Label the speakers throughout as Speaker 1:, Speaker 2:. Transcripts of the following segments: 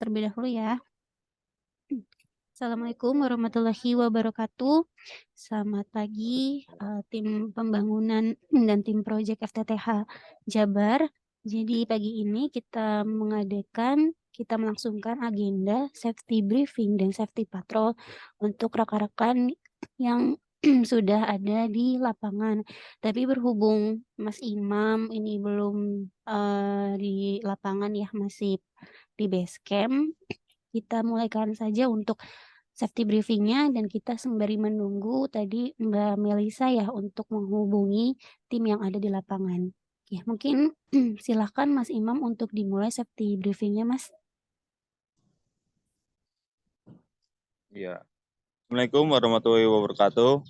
Speaker 1: terlebih dahulu ya. Assalamualaikum warahmatullahi wabarakatuh. Selamat pagi, tim pembangunan dan tim proyek FTTH Jabar. Jadi pagi ini kita melangsungkan agenda safety briefing dan safety patrol untuk rekan-rekan yang sudah ada di lapangan. Tapi berhubung Mas Imam ini belum di lapangan ya, masih di base camp, kita mulaikan saja untuk safety briefingnya dan kita sembari menunggu tadi Mbak Melisa ya untuk menghubungi tim yang ada di lapangan. Ya, mungkin silahkan Mas Imam untuk dimulai safety briefingnya, Mas.
Speaker 2: Iya. Assalamualaikum warahmatullahi wabarakatuh.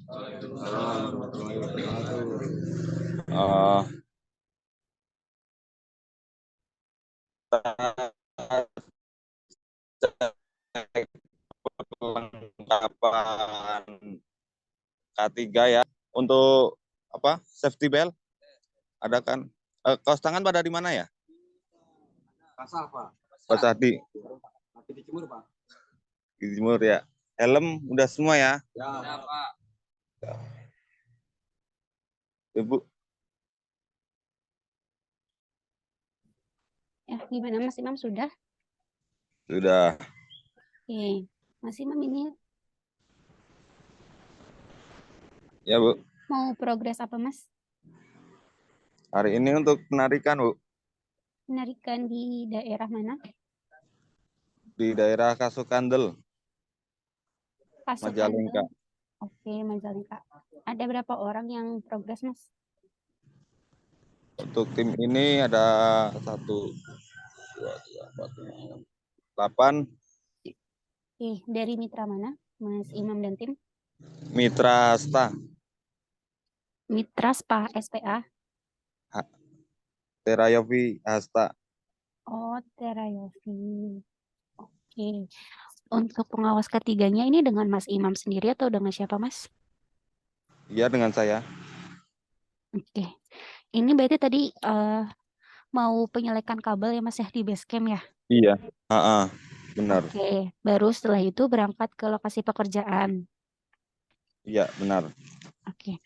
Speaker 2: Perlengkapan K3 ya. Untuk apa? Safety belt ada kan? Kaos tangan pada di mana ya?
Speaker 3: Kasar, Pak.
Speaker 2: Pas di
Speaker 3: Jemur, Pak.
Speaker 2: di Timur ya. Helm udah semua ya?
Speaker 3: Ya, Pak.
Speaker 2: Ibu.
Speaker 1: Ya, gimana Mas Imam sudah?
Speaker 2: Sudah.
Speaker 1: Oke, Mas Imam ini
Speaker 2: Ya, Bu.
Speaker 1: mau progres apa, Mas?
Speaker 2: Hari ini untuk penarikan, Bu.
Speaker 1: Penarikan di daerah mana?
Speaker 2: Di daerah Kasukandel,
Speaker 1: Pasukan.
Speaker 2: Majalengka.
Speaker 1: Oke, Majalengka. Ada berapa orang yang progres, Mas?
Speaker 2: Untuk tim ini ada 1, 2, 3, 4, 8
Speaker 1: Oke, dari mitra mana, Mas Imam dan tim?
Speaker 2: Mitra Hasta.
Speaker 1: Mitra SPA.
Speaker 2: Terayofi Hasta.
Speaker 1: Oh, Terayofi. Oke. Untuk pengawas ketiganya ini dengan Mas Imam sendiri atau dengan siapa, Mas?
Speaker 2: Iya, dengan saya.
Speaker 1: Oke. Ini berarti tadi mau penyelekan kabel ya, Mas, ya, di base camp ya?
Speaker 2: Iya. Benar.
Speaker 1: Oke. Baru setelah itu berangkat ke lokasi pekerjaan.
Speaker 2: Iya, benar.
Speaker 1: Oke.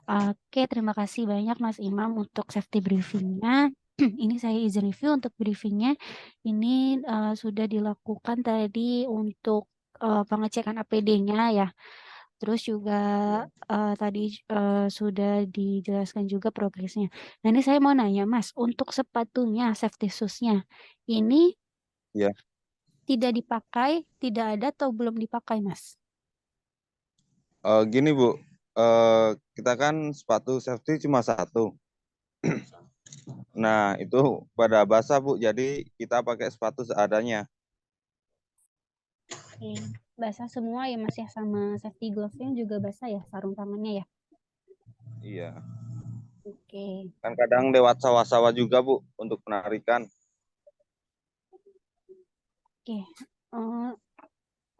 Speaker 1: Oke, terima kasih banyak Mas Imam untuk safety briefingnya. Ini saya izin review untuk briefingnya. Ini sudah dilakukan tadi untuk pengecekan APD-nya ya. Terus juga tadi sudah dijelaskan juga progresnya. Nah, ini saya mau nanya Mas, untuk sepatunya, safety shoes-nya, ini
Speaker 2: Ya.
Speaker 1: tidak dipakai, tidak ada atau belum dipakai Mas?
Speaker 2: Gini, Bu. Kita kan sepatu safety cuma 1. Nah, itu pada basah, Bu. Jadi kita pakai sepatu seadanya.
Speaker 1: Oke, basah semua ya Mas ya, sama safety glove-nya juga basah ya, sarung tangannya ya.
Speaker 2: Iya.
Speaker 1: Oke.
Speaker 2: Kan kadang lewat sawah-sawah juga, Bu, untuk penarikan.
Speaker 1: Oke.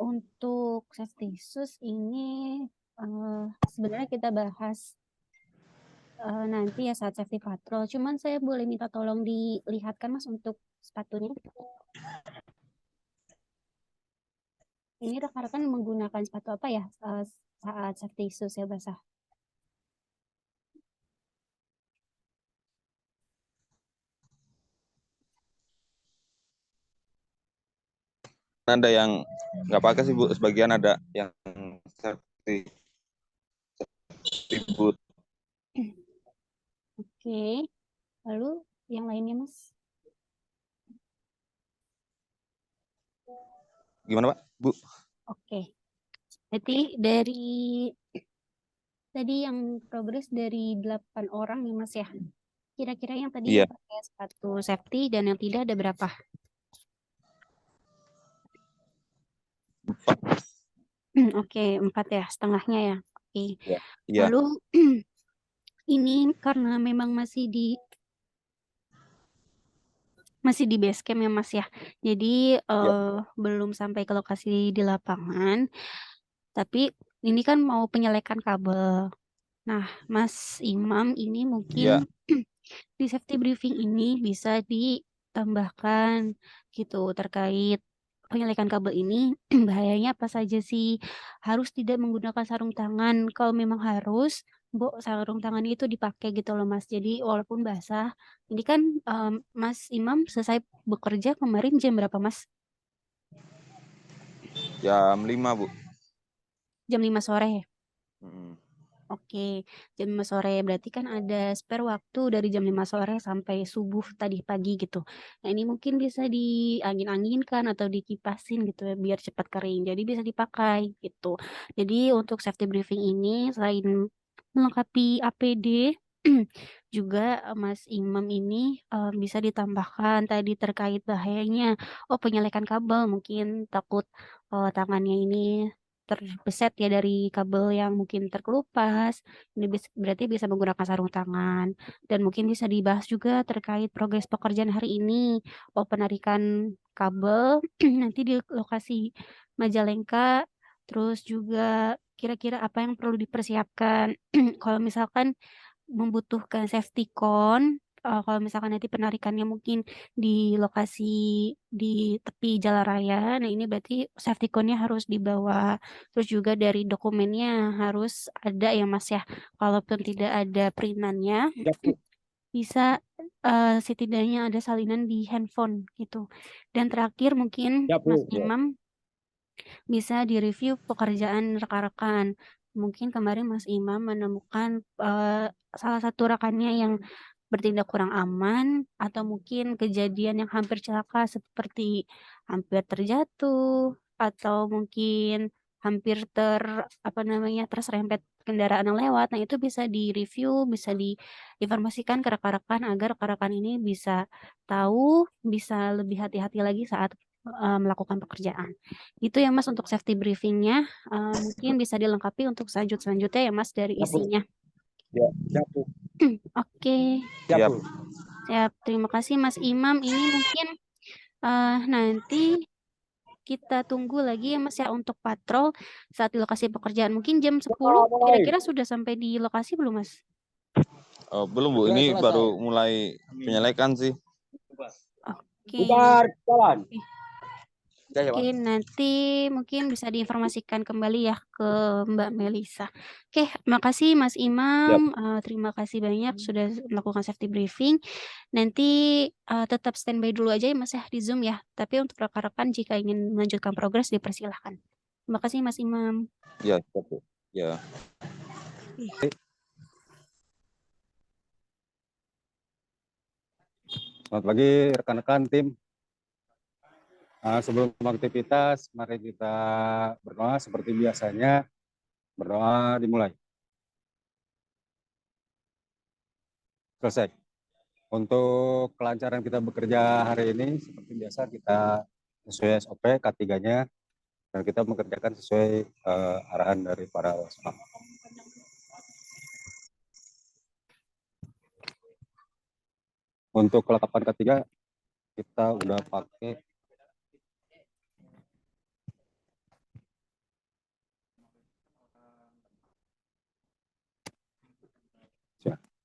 Speaker 1: Untuk safety shoes ini sebenarnya kita bahas nanti ya saat safety patrol. Cuman saya boleh minta tolong dilihatkan Mas untuk sepatunya. Ini rekan-rekan menggunakan sepatu apa ya saat safety shoes ya basah?
Speaker 2: Ada yang nggak pakai sih, Bu. Sebagian ada yang safety boot.
Speaker 1: Oke. Lalu yang lainnya Mas?
Speaker 2: Gimana, Pak? Bu?
Speaker 1: Oke. Jadi dari tadi yang progres dari 8 orang nih Mas ya. Kira-kira yang tadi
Speaker 2: Iya.
Speaker 1: yang pakai sepatu safety dan yang tidak ada berapa?
Speaker 2: 4.
Speaker 1: Oke, 4 ya, setengahnya ya. Oke.
Speaker 2: Iya. Iya.
Speaker 1: Lalu ini karena memang masih di base camp ya Mas ya. Jadi
Speaker 2: Iya.
Speaker 1: belum sampai ke lokasi di lapangan. Tapi ini kan mau penyelekan kabel. Nah, Mas Imam ini mungkin di safety briefing ini bisa ditambahkan gitu terkait penyelekan kabel ini bahayanya apa saja sih? Harus tidak menggunakan sarung tangan. Kalau memang harus, sarung tangan itu dipakai gitu loh Mas. Jadi walaupun basah, ini kan Mas Imam selesai bekerja kemarin jam berapa Mas?
Speaker 2: Jam 5, Bu.
Speaker 1: Jam 5 sore.
Speaker 2: Mm.
Speaker 1: Oke, jam 5 sore. Berarti kan ada spare waktu dari jam 5 sore sampai subuh tadi pagi gitu. Nah, ini mungkin bisa diangin-anginkan atau dikipasin gitu ya biar cepat kering. Jadi bisa dipakai gitu. Jadi untuk safety briefing ini selain melengkapi APD juga Mas Imam ini bisa ditambahkan tadi terkait bahayanya. Oh, penyelekan kabel mungkin takut tangannya ini terbeset ya dari kabel yang mungkin terkelupas. Ini berarti bisa menggunakan sarung tangan. Dan mungkin bisa dibahas juga terkait progres pekerjaan hari ini. Oh, penarikan kabel nanti di lokasi Majalengka. Terus juga kira-kira apa yang perlu dipersiapkan. Kalau misalkan membutuhkan safety cone, kalau misalkan nanti penarikannya mungkin di lokasi di tepi jalan raya, nah ini berarti safety cone-nya harus dibawa. Terus juga dari dokumennya harus ada ya Mas ya. Kalaupun tidak ada printannya,
Speaker 3: Ya, Bu.
Speaker 1: bisa setidaknya ada salinan di handphone gitu. Dan terakhir mungkin
Speaker 3: Ya,
Speaker 1: Mas
Speaker 3: Bu.
Speaker 1: Imam bisa direview pekerjaan rekan-rekan. Mungkin kemarin Mas Imam menemukan salah satu rekannya yang bertindak kurang aman atau mungkin kejadian yang hampir celaka seperti hampir terjatuh atau mungkin hampir apa namanya terserempet kendaraan yang lewat. Nah, itu bisa di-review, bisa diinformasikan ke rekan-rekan agar rekan-rekan ini bisa tahu, bisa lebih hati-hati lagi saat melakukan pekerjaan. Itu ya Mas untuk safety briefingnya. Mungkin bisa dilengkapi untuk selanjutnya ya Mas dari
Speaker 3: Ya, Bu.
Speaker 1: isinya.
Speaker 3: Ya, ya, Bu.
Speaker 1: Oke.
Speaker 3: Ya,
Speaker 2: Siap.
Speaker 3: Bu.
Speaker 1: Siap, terima kasih Mas Imam. Ini mungkin nanti kita tunggu lagi ya Mas ya untuk patrol saat di lokasi pekerjaan. Mungkin jam 10 kira-kira sudah sampai di lokasi belum Mas?
Speaker 2: Oh, belum, Bu.
Speaker 3: Sudah
Speaker 2: Ini
Speaker 3: selesai.
Speaker 2: baru mulai penyelekan sih.
Speaker 1: Oke.
Speaker 3: Bubar, jalan.
Speaker 1: Oke, nanti mungkin bisa diinformasikan kembali ya ke Mbak Melisa. Oke, makasih Mas Imam. Terima kasih banyak sudah melakukan safety briefing. Nanti tetap standby dulu aja ya Mas ya di Zoom ya. Tapi untuk rekan-rekan jika ingin melanjutkan progres dipersilahkan. Terima kasih Mas Imam.
Speaker 2: Ya, siap, Bu. Ya.
Speaker 4: Selamat pagi rekan-rekan tim. Sebelum aktivitas, mari kita berdoa seperti biasanya. Berdoa dimulai. Selesai. Untuk kelancaran kita bekerja hari ini, seperti biasa kita sesuai SOP K3-nya, dan kita mengerjakan sesuai arahan dari para waspam. Untuk kelengkapan K3, kita udah pakai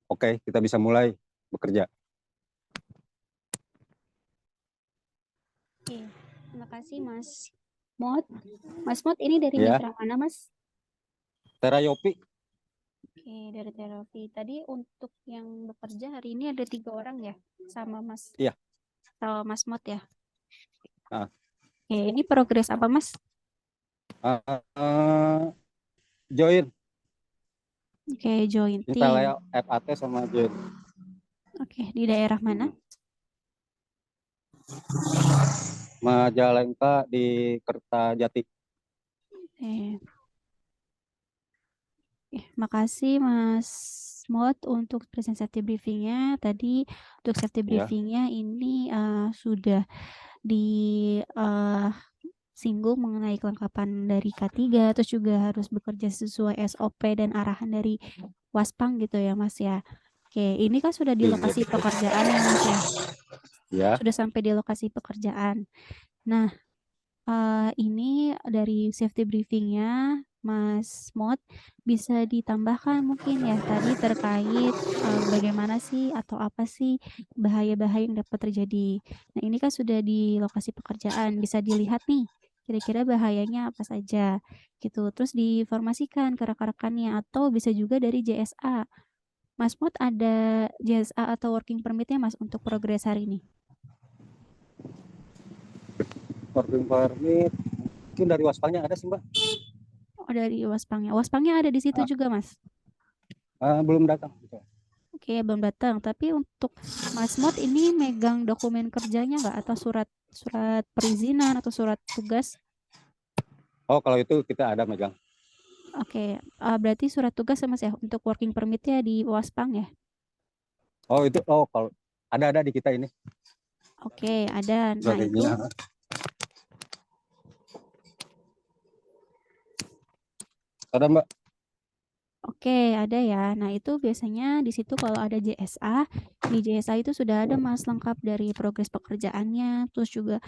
Speaker 4: Oke, kita bisa mulai bekerja.
Speaker 1: Oke, terima kasih Mas Mod. Mas Mod ini dari
Speaker 4: Ya.
Speaker 1: mitra mana Mas?
Speaker 4: Terayopi.
Speaker 1: Oke, dari terapi. Tadi untuk yang bekerja hari ini ada 3 orang ya, sama Mas.
Speaker 4: Iya.
Speaker 1: Sama Mas Mod ya.
Speaker 4: Oke,
Speaker 1: ini progres apa Mas?
Speaker 4: Join.
Speaker 1: Oke, join tim.
Speaker 4: Install FAT sama join.
Speaker 1: Oke, di daerah mana?
Speaker 4: Majalengka di Kertajati.
Speaker 1: Oke. Makasih Mas Mod untuk presentasi briefingnya. Tadi untuk safety briefingnya ini sudah singgung mengenai kelengkapan dari K3, terus juga harus bekerja sesuai SOP dan arahan dari Waspang gitu ya Mas ya. Oke, ini kan sudah di lokasi pekerjaan ya Mas ya.
Speaker 4: Ya.
Speaker 1: Sudah sampai di lokasi pekerjaan. Nah, ini dari safety briefingnya Mas Mod bisa ditambahkan mungkin ya tadi terkait bagaimana sih atau apa sih bahaya-bahaya yang dapat terjadi. Nah, ini kan sudah di lokasi pekerjaan, bisa dilihat nih kira-kira bahayanya apa saja gitu. Terus diinformasikan ke rekan-rekannya atau bisa juga dari JSA. Mas Mod ada JSA atau working permit-nya Mas untuk progres hari ini?
Speaker 4: Working permit mungkin dari Waspangnya ada sih Mbak.
Speaker 1: Oh, dari Waspangnya. Waspangnya ada di situ juga Mas?
Speaker 4: Belum datang. Gitu.
Speaker 1: Oke, belum datang. Tapi untuk Mas Mod ini megang dokumen kerjanya nggak atau surat perizinan atau surat tugas?
Speaker 4: Oh kalau itu kita ada megang.
Speaker 1: Oke, berarti surat tugas ya Mas ya untuk working permit-nya di Waspang ya?
Speaker 4: Oh itu kalau ada di kita ini.
Speaker 1: Oke, ada. Nah, itu
Speaker 4: Strateginya. Ada Mbak.
Speaker 1: oke, ada ya. Nah, itu biasanya di situ kalau ada JSA, di JSA itu sudah ada Mas lengkap dari progres pekerjaannya, terus juga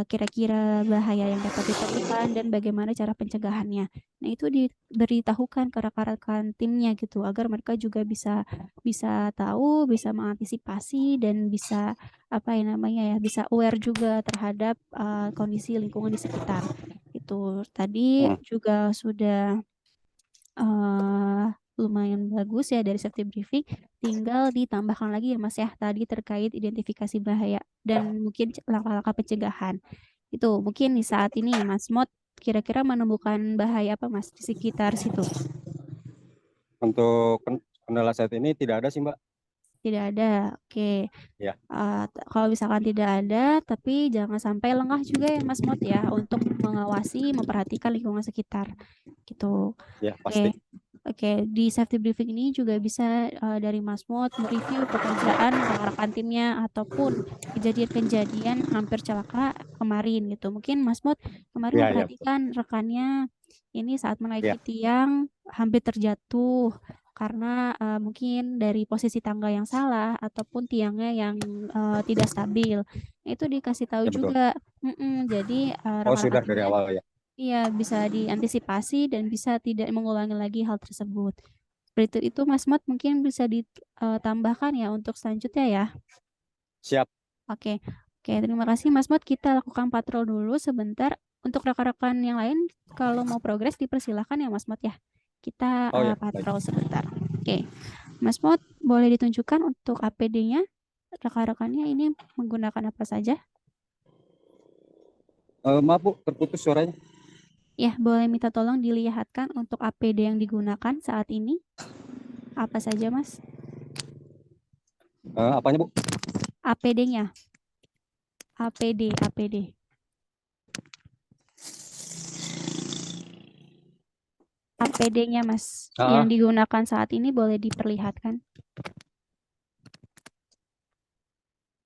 Speaker 1: kira-kira bahaya yang dapat ditemukan dan bagaimana cara pencegahannya. Nah, itu diberitahukan ke rekan-rekan timnya gitu agar mereka juga bisa bisa tahu, bisa mengantisipasi dan bisa apa ya namanya ya, bisa aware juga terhadap kondisi lingkungan di sekitar. Itu tadi juga sudah lumayan bagus ya dari safety briefing, tinggal ditambahkan lagi ya Mas ya tadi terkait identifikasi bahaya dan mungkin langkah-langkah pencegahan. Itu mungkin di saat ini Mas Mod kira-kira menemukan bahaya apa Mas di sekitar situ?
Speaker 4: Untuk kendala saat ini tidak ada sih Mbak.
Speaker 1: Tidak ada. Oke.
Speaker 4: Ya.
Speaker 1: Kalau misalkan tidak ada, tapi jangan sampai lengah juga ya Mas Mod ya untuk mengawasi, memperhatikan lingkungan sekitar. Gitu.
Speaker 4: Ya,
Speaker 1: Oke.
Speaker 4: pasti.
Speaker 1: Oke, di safety briefing ini juga bisa dari Mas Mod mereview pekerjaan rekan-rekan timnya ataupun kejadian-kejadian hampir celaka kemarin gitu. Mungkin Mas Mod kemarin
Speaker 4: Ya, betul.
Speaker 1: memperhatikan rekannya ini saat
Speaker 4: Ya.
Speaker 1: menaiki tiang hampir terjatuh karena mungkin dari posisi tangga yang salah ataupun tiangnya yang tidak stabil. Nah, itu dikasih tahu
Speaker 4: Ya, betul.
Speaker 1: juga. Jadi
Speaker 4: Oh,
Speaker 1: rekan-rekan
Speaker 4: sudah dari
Speaker 1: timnya
Speaker 4: awal ya.
Speaker 1: iya, bisa diantisipasi dan bisa tidak mengulangi lagi hal tersebut. Seperti itu Mas Mod mungkin bisa ditambahkan ya untuk selanjutnya ya.
Speaker 4: Siap.
Speaker 1: Oke. Oke, terima kasih Mas Mod. Kita lakukan patrol dulu sebentar. Untuk rekan-rekan yang lain kalau mau progres dipersilahkan ya Mas Mod ya. Kita
Speaker 4: Oh ya,
Speaker 1: patrol sebentar. Oke. Mas Mod boleh ditunjukkan untuk APD-nya? Rekan-rekannya ini menggunakan apa saja?
Speaker 4: Maaf Bu, terputus suaranya.
Speaker 1: Ya, boleh minta tolong dilihatkan untuk APD yang digunakan saat ini. Apa saja, Mas?
Speaker 4: Apanya Bu?
Speaker 1: APD-nya. APD. APD-nya, Mas. Yang digunakan saat ini boleh diperlihatkan.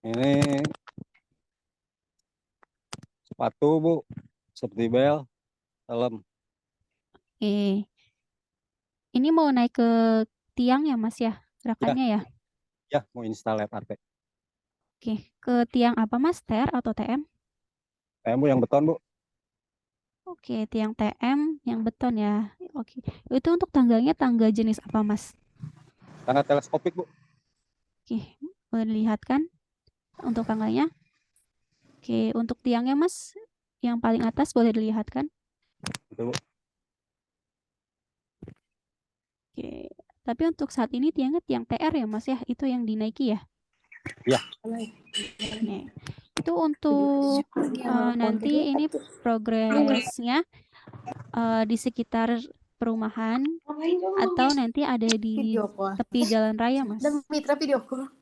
Speaker 4: Ini sepatu Bu, safety belt, helm.
Speaker 1: Ini mau naik ke tiang ya, Mas ya? Rekannya ya?
Speaker 4: Ya, mau install FRP.
Speaker 1: Oke, ke tiang apa, Mas? TR atau TM?
Speaker 4: TM Bu yang beton Bu.
Speaker 1: Oke, tiang TM yang beton ya. Oke, itu untuk tangganya tangga jenis apa, Mas?
Speaker 4: Tangga teleskopik Bu.
Speaker 1: Oke, boleh dilihatkan untuk tangganya. Oke, untuk tiangnya, Mas, yang paling atas boleh dilihatkan.
Speaker 4: Betul Bu.
Speaker 1: Oke, tapi untuk saat ini tiangnya tiang TR ya Mas ya, itu yang dinaiki ya?
Speaker 4: Iya.
Speaker 1: Oke. Itu untuk nanti ini progresnya di sekitar perumahan atau nanti ada di tepi jalan raya Mas?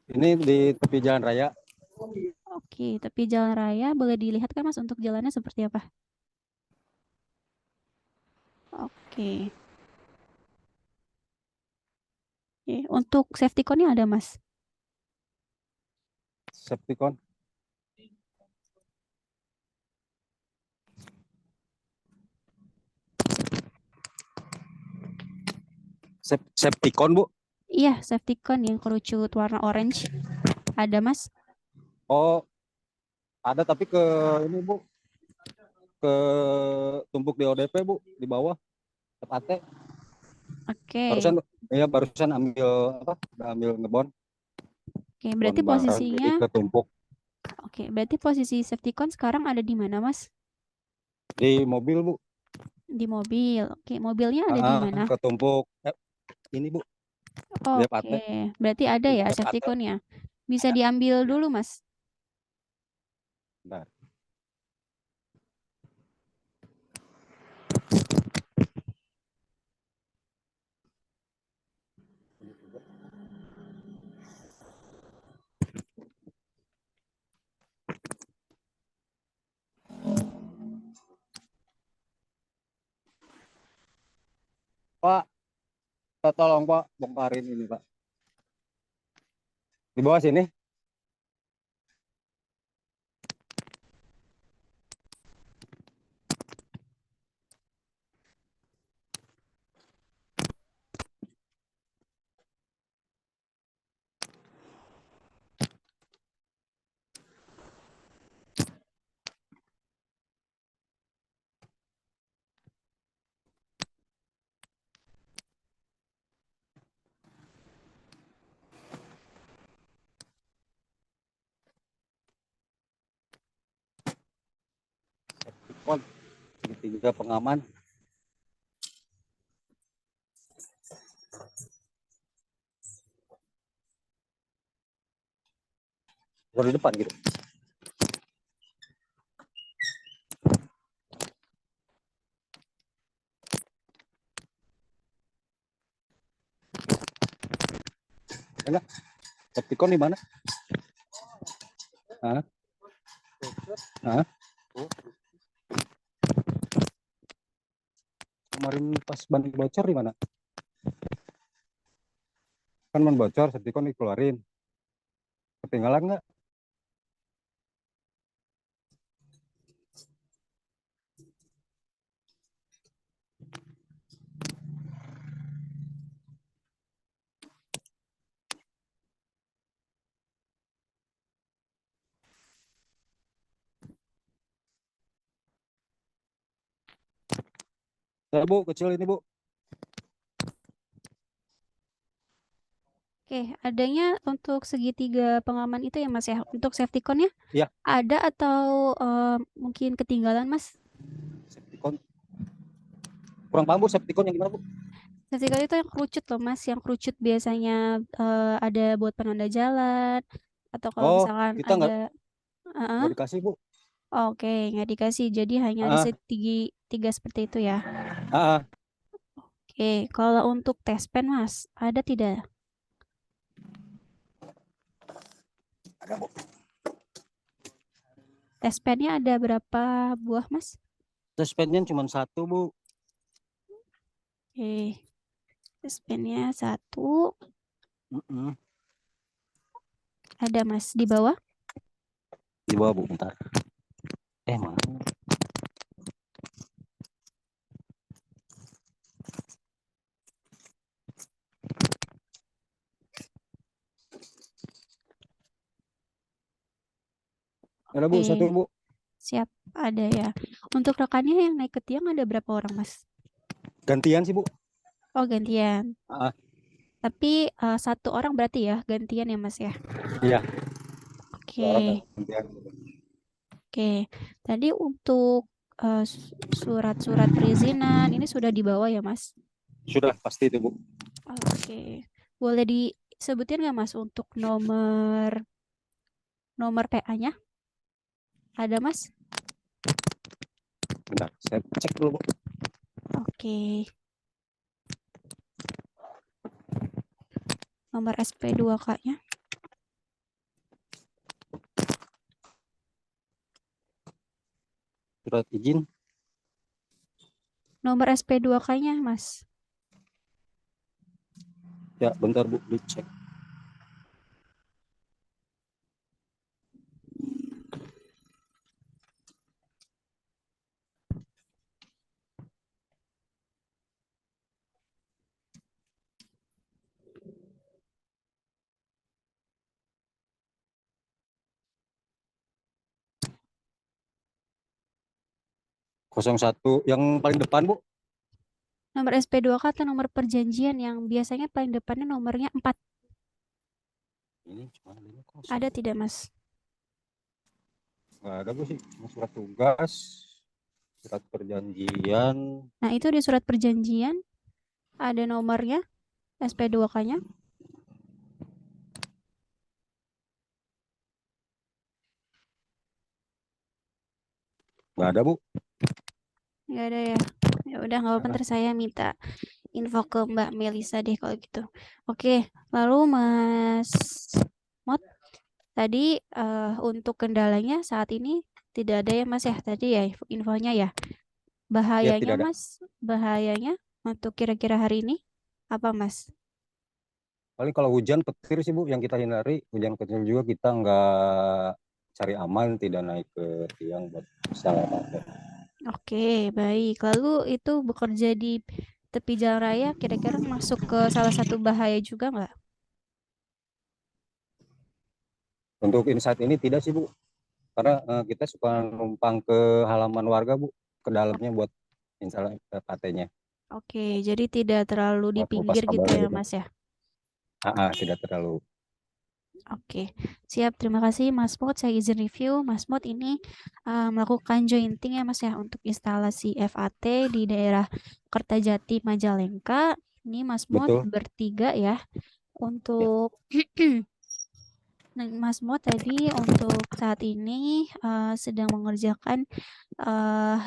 Speaker 4: Ini di tepi jalan raya.
Speaker 1: Oke, tepi jalan raya boleh dilihat kan Mas untuk jalannya seperti apa? Oke. Untuk safety cone-nya ada Mas?
Speaker 4: Safety cone. Safety cone Bu.
Speaker 1: Iya, safety cone yang kerucut warna orange. Ada Mas?
Speaker 4: Oh, ada tapi ini Bu. Ke tumpuk di ODP Bu, di bawah. tepatnya
Speaker 1: Oke.
Speaker 4: barusan ambil apa? Udah ambil ngebon,
Speaker 1: Oke,
Speaker 4: bon
Speaker 1: berarti
Speaker 4: bareng jadi
Speaker 1: posisinya
Speaker 4: ketumpuk
Speaker 1: berarti posisi safety con sekarang ada di mana, Mas?
Speaker 4: di mobil, Bu.
Speaker 1: Di mobil. Oke, mobilnya ada di mana?
Speaker 4: Ketumpuk ini, Bu. Dia
Speaker 1: Oke,
Speaker 4: patah.
Speaker 1: berarti ada ya
Speaker 4: Dia
Speaker 1: safety
Speaker 4: patah.
Speaker 1: con-nya. Bisa diambil dulu, Mas.
Speaker 4: Bentar. Pak, tolong Pak bongkarin ini Pak. Di bawah sini. Kon, segitiga pengaman. Baru di depan gitu. Enggak. Septikon di mana? Hah? Hah? Kemarin pas ban bocor di mana? Kan ban bocor, septikon dikeluarin. Ketinggalan nggak? Ya Bu, kecil ini Bu.
Speaker 1: Oke, adanya untuk segitiga pengaman itu ya, Mas ya. Untuk safety con-nya
Speaker 4: Iya.
Speaker 1: ada atau mungkin ketinggalan, Mas?
Speaker 4: Septikon. Kurang paham Bu, septikon yang gimana Bu?
Speaker 1: Safety con itu yang kerucut loh, Mas. Yang kerucut biasanya ada buat penanda jalan atau kalau
Speaker 4: Oh,
Speaker 1: misalkan
Speaker 4: kita
Speaker 1: ada
Speaker 4: nggak dikasih Bu.
Speaker 1: Oke, nggak dikasih. Jadi hanya ada
Speaker 4: Ah,
Speaker 1: tiga seperti itu ya.
Speaker 4: ah, ah.
Speaker 1: Oke, kalau untuk tes pen, Mas, ada tidak?
Speaker 4: Ada Bu.
Speaker 1: Tes pennya ada berapa buah, Mas?
Speaker 4: Tespennya cuma satu Bu.
Speaker 1: Oke, tes pennya satu. Ada, Mas, di bawah.
Speaker 4: Di bawah Bu, bentar. Mana? Ada Bu, satu
Speaker 1: Oke,
Speaker 4: Bu.
Speaker 1: siap. Ada ya. Untuk rekannya yang naik ke tiang ada berapa orang, Mas?
Speaker 4: Gantian sih Bu.
Speaker 1: Oh, gantian.
Speaker 4: Ah,
Speaker 1: Tapi satu orang berarti ya, gantian ya, Mas ya?
Speaker 4: iya.
Speaker 1: Oke,
Speaker 4: Gantian.
Speaker 1: oke. Tadi untuk surat-surat perizinan ini sudah dibawa ya, Mas?
Speaker 4: Sudah pasti itu Bu.
Speaker 1: Oke. Boleh disebutin nggak, Mas, untuk nomor PA-nya? Ada, Mas?
Speaker 4: Bentar, saya cek dulu Bu.
Speaker 1: Oke. Nomor SP2K-nya.
Speaker 4: Surat izin.
Speaker 1: Nomor SP2K-nya, Mas.
Speaker 4: Ya, bentar Bu, dicek. Kosong satu yang paling depan Bu.
Speaker 1: Nomor SP2K atau nomor perjanjian yang biasanya paling depannya nomornya 4.
Speaker 4: Ini cuma ini kosong.
Speaker 1: Ada tidak, Mas?
Speaker 4: Nggak ada Bu sih, cuma surat tugas, surat perjanjian.
Speaker 1: Nah, itu di surat perjanjian ada nomornya SP2K-nya.
Speaker 4: Nggak ada Bu.
Speaker 1: Nggak ada ya. Ya udah nggak apa-apa, ntar saya minta info ke Mbak Melisa deh kalau gitu. Oke, lalu Mas Mot, tadi untuk kendalanya saat ini tidak ada ya Mas ya, tadi ya infonya ya.
Speaker 4: Ya,
Speaker 1: Bahayanya
Speaker 4: tidak ada.
Speaker 1: Mas, bahayanya untuk kira-kira hari ini apa Mas?
Speaker 4: Paling kalau hujan petir sih Bu yang kita hindari. Hujan kecil juga kita nggak cari aman, tidak naik ke tiang buat bisa pakai.
Speaker 1: Oke, baik. Lalu itu bekerja di tepi jalan raya kira-kira masuk ke salah satu bahaya juga nggak?
Speaker 4: Untuk insight ini tidak sih Bu, karena kita suka numpang ke halaman warga Bu, ke dalamnya buat install KT-nya,
Speaker 1: Oke, jadi tidak terlalu di
Speaker 4: buat ngupas
Speaker 1: pinggir gitu
Speaker 4: kabelnya
Speaker 1: ya
Speaker 4: gitu.
Speaker 1: Mas ya?
Speaker 4: Tidak terlalu.
Speaker 1: Oke, siap. Terima kasih Mas Mot. Saya izin review. Mas Mot ini melakukan jointing ya Mas ya untuk instalasi FAT di daerah Kertajati, Majalengka. Ini Mas Mot
Speaker 4: Betul.
Speaker 1: bertiga ya.
Speaker 4: Ya.
Speaker 1: Untuk Nah, Mas Mot tadi untuk saat ini sedang mengerjakan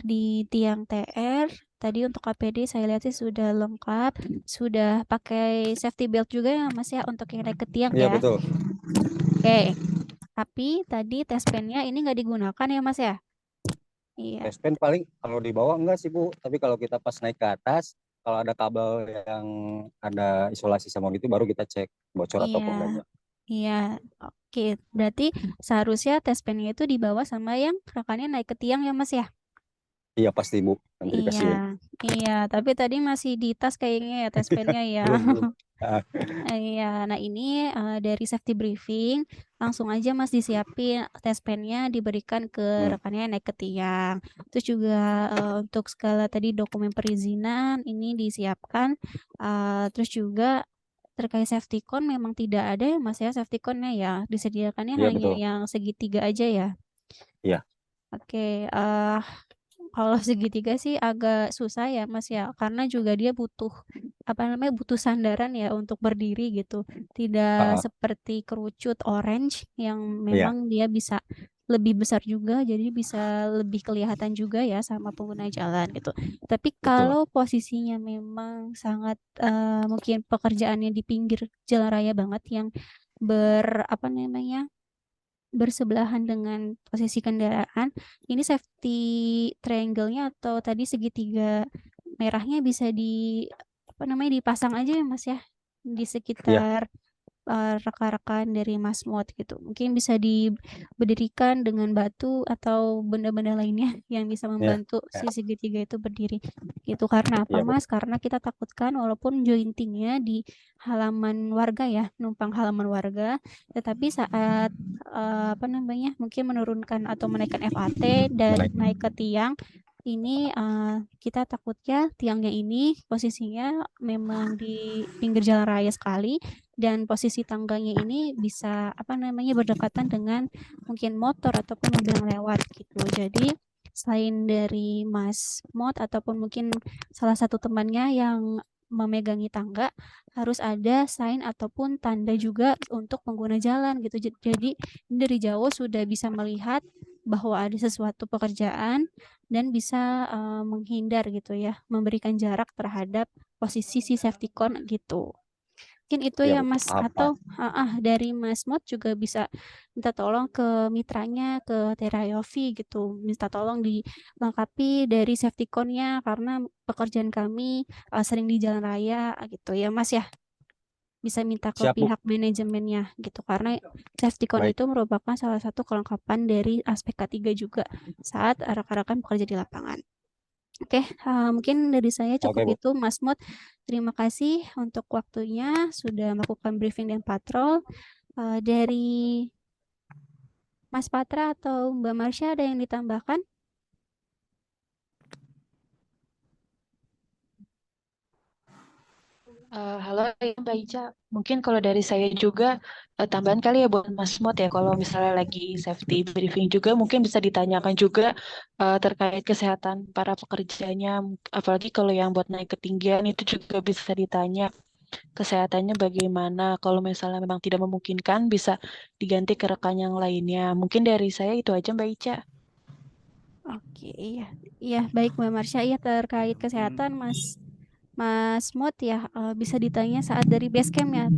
Speaker 1: di tiang TR. Tadi untuk KPD saya lihat sih sudah lengkap, sudah pakai safety belt juga ya Mas ya untuk yang naik ke tiang
Speaker 4: Iya
Speaker 1: ya.
Speaker 4: betul.
Speaker 1: Oke, tapi tadi test pen-nya ini nggak digunakan ya Mas ya? Iya,
Speaker 4: Test pen paling kalau di bawah enggak sih Bu, tapi kalau kita pas naik ke atas, kalau ada kabel yang ada isolasi sama gitu baru kita cek bocor atau
Speaker 1: iya,
Speaker 4: enggaknya.
Speaker 1: iya. Oke, berarti seharusnya test pen-nya itu dibawa sama yang rekannya naik ke tiang ya Mas ya?
Speaker 4: Iya pasti Bu, nanti
Speaker 1: Iya,
Speaker 4: dikasihin.
Speaker 1: iya. Tapi tadi masih di tas kayaknya ya test pen-nya ya.
Speaker 4: Belum. Ah,
Speaker 1: Iya, nah ini dari safety briefing langsung aja Mas disiapin test pen-nya diberikan ke
Speaker 4: hmm,
Speaker 1: rekannya yang naik ke tiang. Terus juga untuk segala tadi dokumen perizinan ini disiapkan. Terus juga terkait safety cone memang tidak ada ya Mas ya safety cone-nya ya. Disediakannya
Speaker 4: iya
Speaker 1: hanya
Speaker 4: betul.
Speaker 1: yang segitiga aja ya.
Speaker 4: Iya,
Speaker 1: Oke, kalau segitiga sih agak susah ya Mas ya, karena juga dia butuh apa namanya butuh sandaran ya untuk berdiri gitu. Tidak
Speaker 4: ah,
Speaker 1: seperti kerucut orange yang
Speaker 4: iya
Speaker 1: memang dia bisa lebih besar juga, jadi bisa lebih kelihatan juga ya sama pengguna jalan gitu. Tapi
Speaker 4: betul.
Speaker 1: kalau posisinya memang sangat mungkin pekerjaannya di pinggir jalan raya banget yang apa namanya bersebelahan dengan posisi kendaraan, ini safety triangle-nya atau tadi segitiga merahnya bisa apa namanya dipasang aja ya Mas ya di
Speaker 4: Iya,
Speaker 1: sekitar rekan-rekan dari Mas Mot gitu. Mungkin bisa diberdirikan dengan batu atau benda-benda lainnya yang bisa
Speaker 4: iya,
Speaker 1: membantu
Speaker 4: iya,
Speaker 1: si segitiga itu berdiri. Gitu karena apa
Speaker 4: iya Bu.
Speaker 1: Mas? Karena kita takutkan walaupun jointingnya di halaman warga ya, numpang halaman warga, tetapi saat apa namanya mungkin menurunkan atau menaikkan FAT dan
Speaker 4: Menaik.
Speaker 1: naik ke tiang ini kita takutnya tiangnya ini posisinya memang di pinggir jalan raya sekali dan posisi tangganya ini bisa apa namanya berdekatan dengan mungkin motor ataupun mobil yang lewat gitu. Jadi selain dari Mas Mot ataupun mungkin salah satu temannya yang memegangi tangga harus ada sign ataupun tanda juga untuk pengguna jalan gitu. Jadi dari jauh sudah bisa melihat bahwa ada sesuatu pekerjaan dan bisa menghindar gitu ya, memberikan jarak terhadap posisi si safety cone gitu. Mungkin itu
Speaker 4: Iya
Speaker 1: ya
Speaker 4: Bu.
Speaker 1: Mas,
Speaker 4: Paham, paham.
Speaker 1: atau dari Mas Mod juga bisa minta tolong ke mitranya, ke Terayofi gitu, minta tolong dilengkapi dari safety cone-nya karena pekerjaan kami sering di jalan raya gitu ya Mas ya. Bisa minta ke
Speaker 4: Siap Bu.
Speaker 1: pihak manajemennya gitu karena safety cone
Speaker 4: Baik.
Speaker 1: itu merupakan salah satu kelengkapan dari aspek K3 juga saat rekan-rekan bekerja di lapangan. Oke, mungkin dari saya
Speaker 4: Oke
Speaker 1: cukup
Speaker 4: Bu.
Speaker 1: itu, Mas Mut. Terima kasih untuk waktunya sudah melakukan briefing dan patrol. Dari Mas Patra atau Mbak Marsha ada yang ditambahkan?
Speaker 5: Halo ya Mbak Ica, mungkin kalau dari saya juga tambahan kali ya buat Mas Mot ya, kalau misalnya lagi safety briefing juga mungkin bisa ditanyakan juga terkait kesehatan para pekerjanya, apalagi kalau yang buat naik ketinggian itu juga bisa ditanya kesehatannya bagaimana. Kalau misalnya memang tidak memungkinkan bisa diganti ke rekan yang lainnya. Mungkin dari saya itu aja Mbak Ica.
Speaker 1: Oke, iya. Iya, baik Mbak Marsha. Iya, terkait kesehatan Mas Mot ya, bisa ditanya saat dari base camp ya,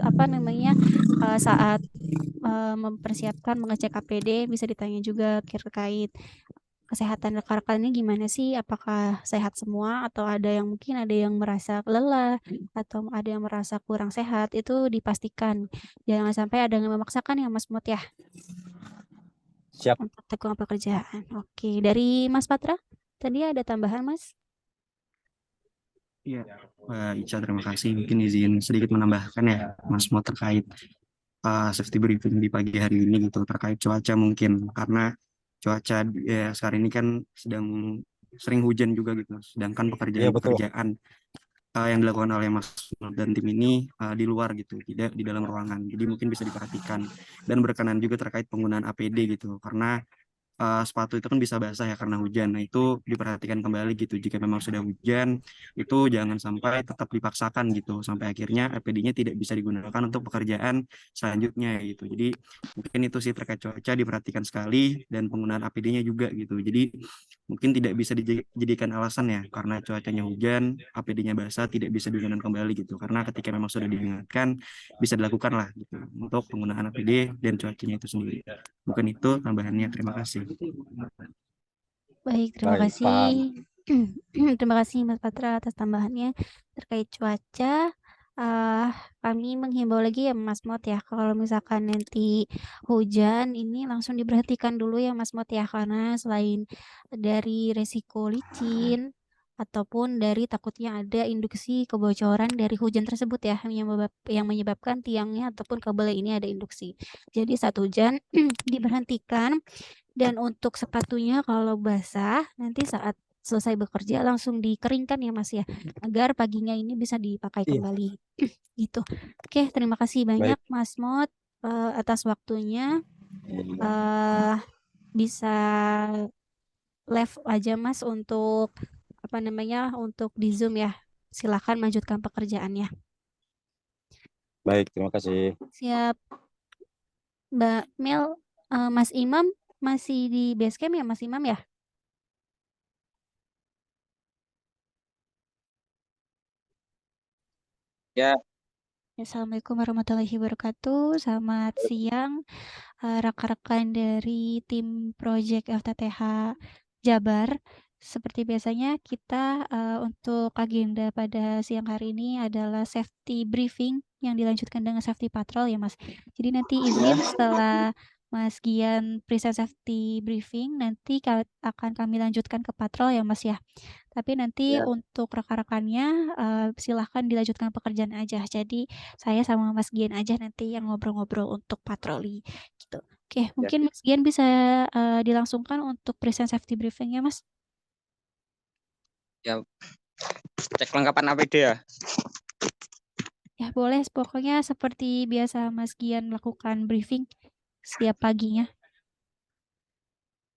Speaker 1: apa namanya, saat mempersiapkan mengecek APD bisa ditanya juga terkait kesehatan rekan-rekannya gimana sih, apakah sehat semua atau ada yang merasa lelah atau ada yang merasa kurang sehat, itu dipastikan. Jangan sampai ada yang memaksakan ya Mas Mot ya
Speaker 4: Siap.
Speaker 1: untuk tekun pekerjaan. Oke, dari Mas Patra tadi ada tambahan Mas?
Speaker 6: Iya, Mbak Ica, terima kasih. Mungkin izin sedikit menambahkan ya, Mas, mau terkait safety briefing di pagi hari ini gitu, terkait cuaca mungkin. Karena cuaca ya sekarang ini kan sedang sering hujan juga gitu. Sedangkan
Speaker 4: Iya, betul.
Speaker 6: pekerjaan-pekerjaan yang dilakukan oleh Mas dan tim ini di luar gitu, tidak di dalam ruangan. Jadi mungkin bisa diperhatikan dan berkenan juga terkait penggunaan APD gitu. Karena sepatu itu kan bisa basah ya karena hujan. Nah, itu diperhatikan kembali gitu. Jika memang sudah hujan, itu jangan sampai tetap dipaksakan gitu. Sampai akhirnya APD-nya tidak bisa digunakan untuk pekerjaan selanjutnya gitu. Jadi mungkin itu sih terkait cuaca diperhatikan sekali dan penggunaan APD-nya juga gitu. Jadi mungkin tidak bisa dijadikan alasan ya karena cuacanya hujan, APD-nya basah tidak bisa digunakan kembali gitu. Karena ketika memang sudah diingatkan bisa dilakukan lah gitu untuk penggunaan APD dan cuacanya itu sendiri. Bukan itu tambahannya. Terima kasih.
Speaker 1: Baik, terima
Speaker 4: Baik,
Speaker 1: kasih.
Speaker 4: paham.
Speaker 1: Terima kasih Mas Patra atas tambahannya terkait cuaca. Kami menghimbau lagi ya Mas Mot ya, kalau misalkan nanti hujan ini langsung diberhentikan dulu ya Mas Mot ya, karena selain dari resiko licin ataupun dari takutnya ada induksi kebocoran dari hujan tersebut ya, yang menyebabkan tiangnya ataupun kabel ini ada induksi. Jadi saat hujan diberhentikan, dan untuk sepatunya kalau basah nanti saat selesai bekerja langsung dikeringkan ya Mas ya, agar paginya ini bisa dipakai
Speaker 4: Iya.
Speaker 1: kembali. Gitu. Oke, terima kasih banyak
Speaker 4: Baik.
Speaker 1: Mas Mot atas waktunya. Bisa live aja Mas untuk apa namanya, untuk di Zoom ya. Silakan lanjutkan pekerjaannya.
Speaker 4: Baik, terima kasih.
Speaker 1: Siap. Mbak Mel, Mas Imam masih di base camp ya Mas Imam ya?
Speaker 2: Ya.
Speaker 1: Assalamualaikum warahmatullahi wabarakatuh. Selamat siang rekan-rekan dari tim Project FTTH Jabar. Seperti biasanya kita untuk agenda pada siang hari ini adalah safety briefing yang dilanjutkan dengan safety patrol ya Mas. Jadi nanti izin setelah Mas Gian present safety briefing, nanti akan kami lanjutkan ke patrol ya Mas ya. Tapi nanti untuk rekan-rekannya silahkan dilanjutkan pekerjaan aja. Jadi saya sama Mas Gian aja nanti yang ngobrol-ngobrol untuk patroli gitu. Oke, mungkin Mas Gian bisa dilangsungkan untuk present safety briefingnya Mas.
Speaker 2: Ya, cek kelengkapan APD ya.
Speaker 1: Ya boleh, pokoknya seperti biasa Mas Gian lakukan briefing setiap paginya.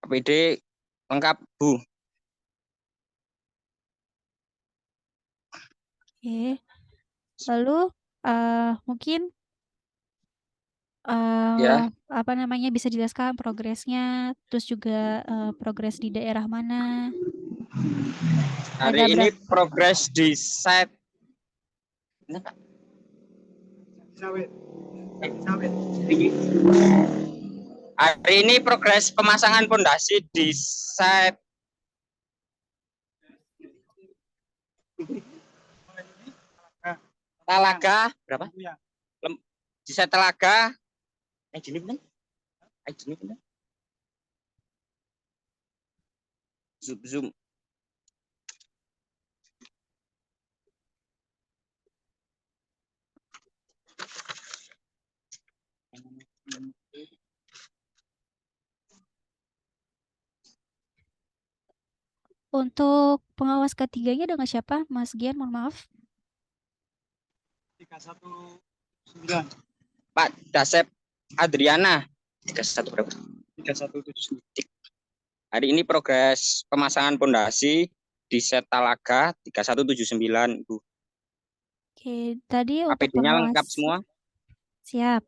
Speaker 2: APD lengkap, Bu.
Speaker 1: Oke, lalu mungkin
Speaker 2: Ya,
Speaker 1: apa namanya, bisa dijelaskan progresnya, terus juga progres di daerah mana? Ada
Speaker 2: hari ini
Speaker 1: berapa?
Speaker 2: progres di site. Hari ini progres pemasangan pondasi di site Talaga berapa? Di site Talaga. Zoom.
Speaker 1: Untuk pengawas ketiganya dengan siapa, Mas Gian? Mohon maaf.
Speaker 3: 319.
Speaker 7: Pak Dasep Adriana 31 berapa?
Speaker 3: 3179.
Speaker 7: Hari ini progres pemasangan pondasi di set Talaga 3179, Ibu.
Speaker 1: Oke, tadi untuk
Speaker 7: APD-nya lengkap
Speaker 1: pengawas.
Speaker 7: semua?
Speaker 1: Siap.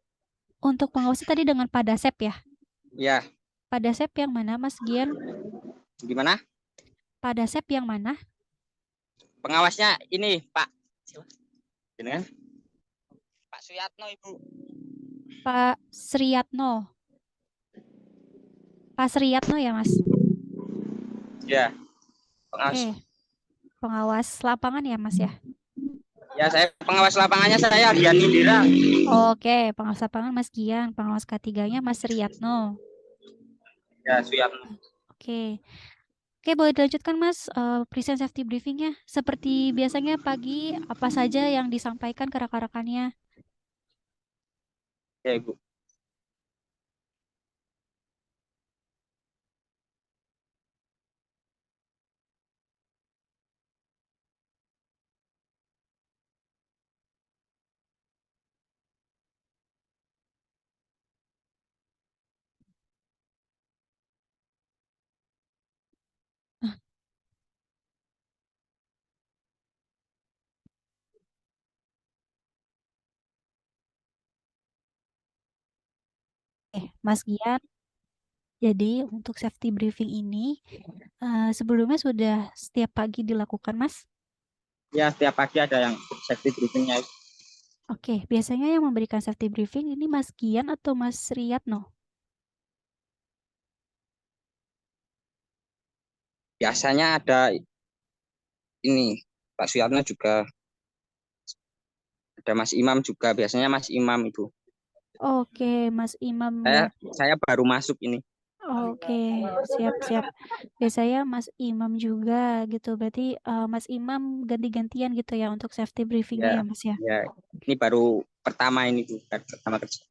Speaker 1: Untuk pengawasnya tadi dengan Pak Dasep ya?
Speaker 7: Ya,
Speaker 1: Pak Dasep yang mana, Mas Gian?
Speaker 7: gimana?
Speaker 1: Pak Dasep yang mana?
Speaker 7: Pengawasnya ini, Pak. Ini kan? Pak Suyatno, Ibu.
Speaker 1: Pak Sriyatno. Pak Sriyatno ya, Mas?
Speaker 7: Ya, pengawas.
Speaker 1: Oke. Pengawas lapangan ya, Mas ya?
Speaker 7: Ya, saya pengawas lapangannya saya Dian Indira.
Speaker 1: Oke, pengawas lapangan Mas Gian, pengawas K3-nya Mas Sriyatno.
Speaker 7: Ya, Suyatno.
Speaker 1: Oke. Oke, boleh dilanjutkan Mas, present safety briefingnya. Seperti biasanya pagi, apa saja yang disampaikan ke rekan-rekannya?
Speaker 7: Ya, Ibu.
Speaker 1: Mas Gian, jadi untuk safety briefing ini sebelumnya sudah setiap pagi dilakukan, Mas?
Speaker 7: Ya, setiap pagi ada yang safety briefingnya.
Speaker 1: Oke, biasanya yang memberikan safety briefing ini Mas Gian atau Mas Sriyatno?
Speaker 7: Biasanya ada ini, Pak Suyatno juga. Ada Mas Imam juga, biasanya Mas Imam, Ibu.
Speaker 1: Oke, Mas Imam ya.
Speaker 7: Saya baru masuk ini.
Speaker 1: Oke, siap-siap. Biasanya Mas Imam juga gitu. Berarti Mas Imam ganti-gantian gitu ya untuk safety briefingnya ya, Mas ya?
Speaker 7: Ya, ini baru pertama ini, Bu. Pertama kerja.